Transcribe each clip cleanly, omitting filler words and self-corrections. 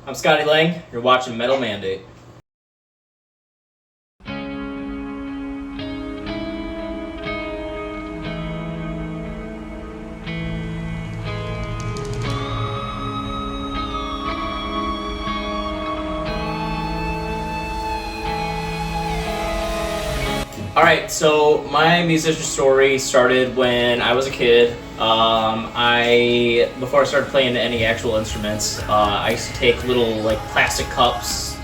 I'm Scotty Lange. You're watching Metal Mandate. Alright, so my musician story started when I was a kid. Before I started playing any actual instruments, I used to take little plastic cups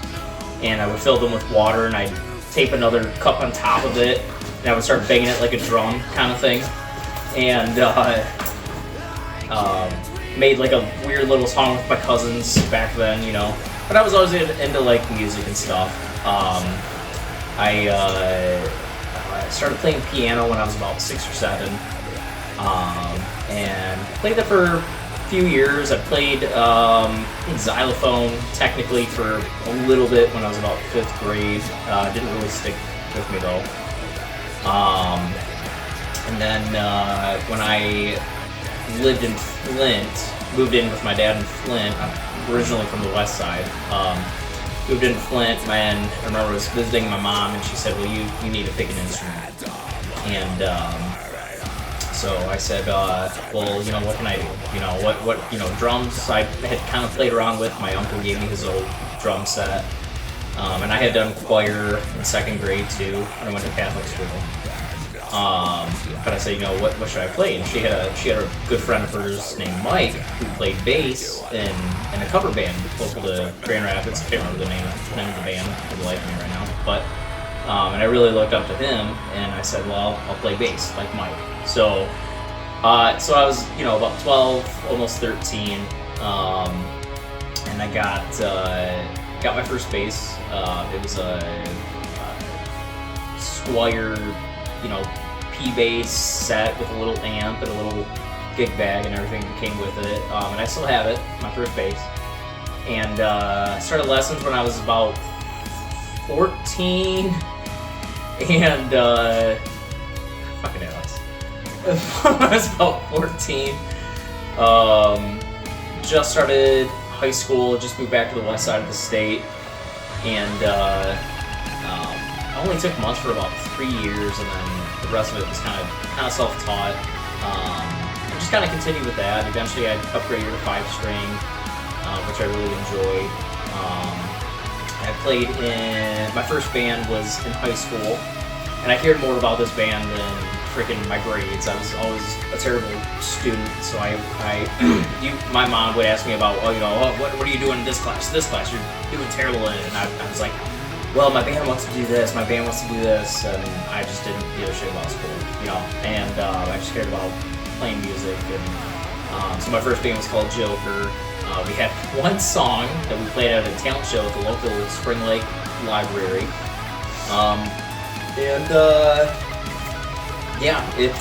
and I would fill them with water and I'd tape another cup on top of it and I would start banging it like a drum kind of thing. And made like a weird little song with my cousins back then, you know. But I was always into like music and stuff. I started playing piano when I was about 6 or 7, and played that for a few years. I played xylophone technically for a little bit when I was about 5th grade. Didn't really stick with me though. And then when I lived in Flint, moved in with my dad in Flint. I'm originally from the west side. Moved into Flint, and I remember I was visiting my mom, and she said, well, you need to pick an instrument. And so I said, well, you know, what can I do? You know, what drums I had kind of played around with. My uncle gave me his old drum set. And I had done choir in 2nd grade, too, when I went to Catholic school. But I said, you know, what should I play? And she had a good friend of hers named Mike who played bass in a cover band local to Grand Rapids. I can't remember the name of the band for the life of me right now. But and I really looked up to him, and I said, well, I'll play bass like Mike. So I was, you know, about 12, almost 13, and I got my first bass. It was a Squire, you know, P-bass set with a little amp and a little gig bag and everything that came with it. And I still have it, my first bass. And I started lessons when I was about 14. And fucking Alex. When I was about 14, just started high school, just moved back to the west side of the state. And I only took months for about 3 years, and then the rest of it was kind of self-taught. I just kind of continued with that. Eventually, I upgraded to 5-string, which I really enjoyed. I played in my first band was in high school, and I cared more about this band than freaking my grades. I was always a terrible student, so my mom would ask me about, oh, you know, what are you doing in this class? This class, you're doing terrible in it, and I was like, well, my band wants to do this, my band wants to do this, and I just didn't give a shit about school, you know, and I just cared about playing music. And so my first band was called Joker. We had one song that we played at a talent show at the local Spring Lake Library, yeah, it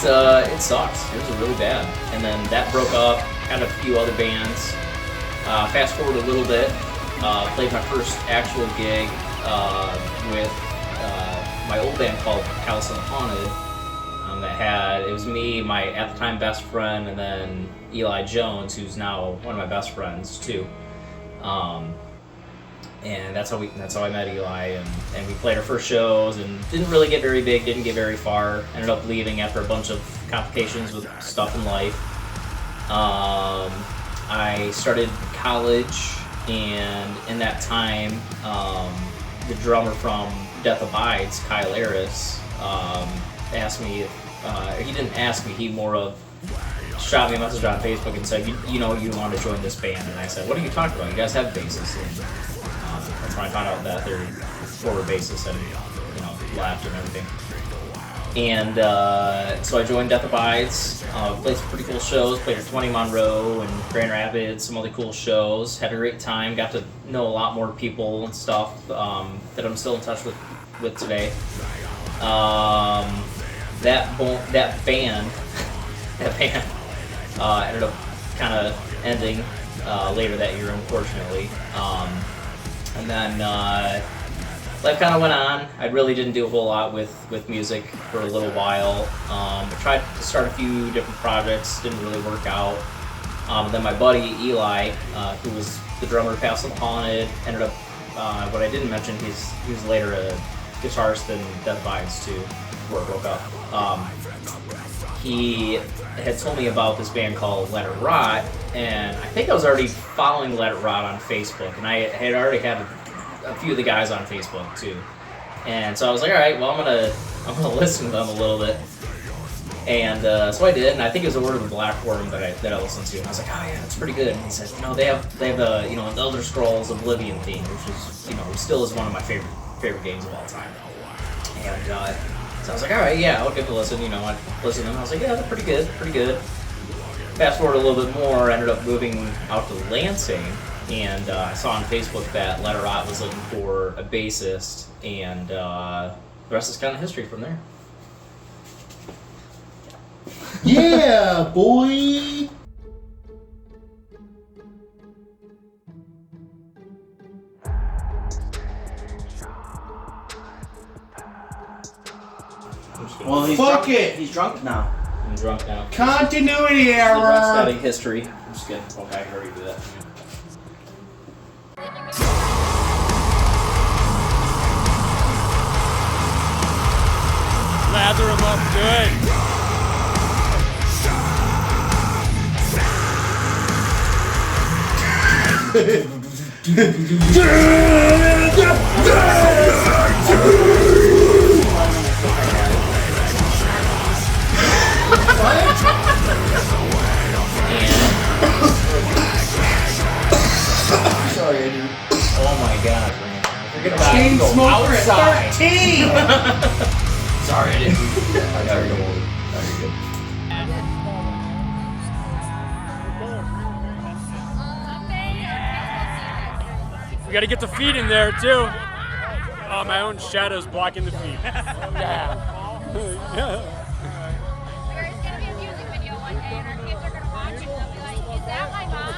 sucks. It was really bad. And then that broke up. Had a few other bands. Fast forward a little bit, played my first actual gig with my old band called House and Haunted. It was me, my at the time best friend, and then Eli Jones, who's now one of my best friends too. And that's how I met Eli, and we played our first shows and didn't really get very big, didn't get very far. Ended up leaving after a bunch of complications with stuff in life. I started college, and in that time, the drummer from Death Abides, Kyle Harris, asked me if, he didn't ask me, he more of shot me a message on Facebook and said, you know, you want to join this band. And I said, what are you talking about? You guys have bassists. And that's when I found out that they're forward bassists and, you know, left and everything. And so I joined Death Abides, played some pretty cool shows, played at 20 Monroe and Grand Rapids, some other cool shows, had a great time, got to know a lot more people and stuff that I'm still in touch with today. That band ended up kind of ending later that year, unfortunately. And then life kind of went on. I really didn't do a whole lot with music for a little while. I tried to start a few different projects, didn't really work out. Then my buddy Eli, who was the drummer of Castle Haunted. Ended up, what I didn't mention, he was later a guitarist in Death Vibes too, before it broke up. He had told me about this band called Let It Rot, and I think I was already following Let It Rot on Facebook, and I had already had a few of the guys on Facebook too. And so I was like, all right, well, I'm gonna listen to them a little bit. And so I did, and I think it was Order of the Black Worm that I listened to, and I was like, oh yeah, that's pretty good. And he said, they have the the Elder Scrolls Oblivion theme, which is still is one of my favorite games of all time. And so I was like, all right, yeah, I'll give it a listen. I listened to them. I was like, yeah, they're pretty good. Fast forward a little bit more, I ended up moving out to Lansing, and I saw on Facebook that Let It Rot was looking for a bassist, and the rest is kind of history from there. Yeah, boy! Well, Fuck it! He's drunk now. I'm drunk now. Continuity Drunk error! studying history. I'm just kidding. Okay, I heard you do that. Lather him up good. Sorry, I do. Oh my god, man. Forget about Chain it. Go smoker outside. at 13! Sorry, I didn't do that. I gotta go over. You're good. We gotta get the feet in there too. Oh, my own shadow's blocking the feet. Yeah. There's gonna be a music video one day, and our kids are gonna watch it, and they'll be like, "Is that my mom?"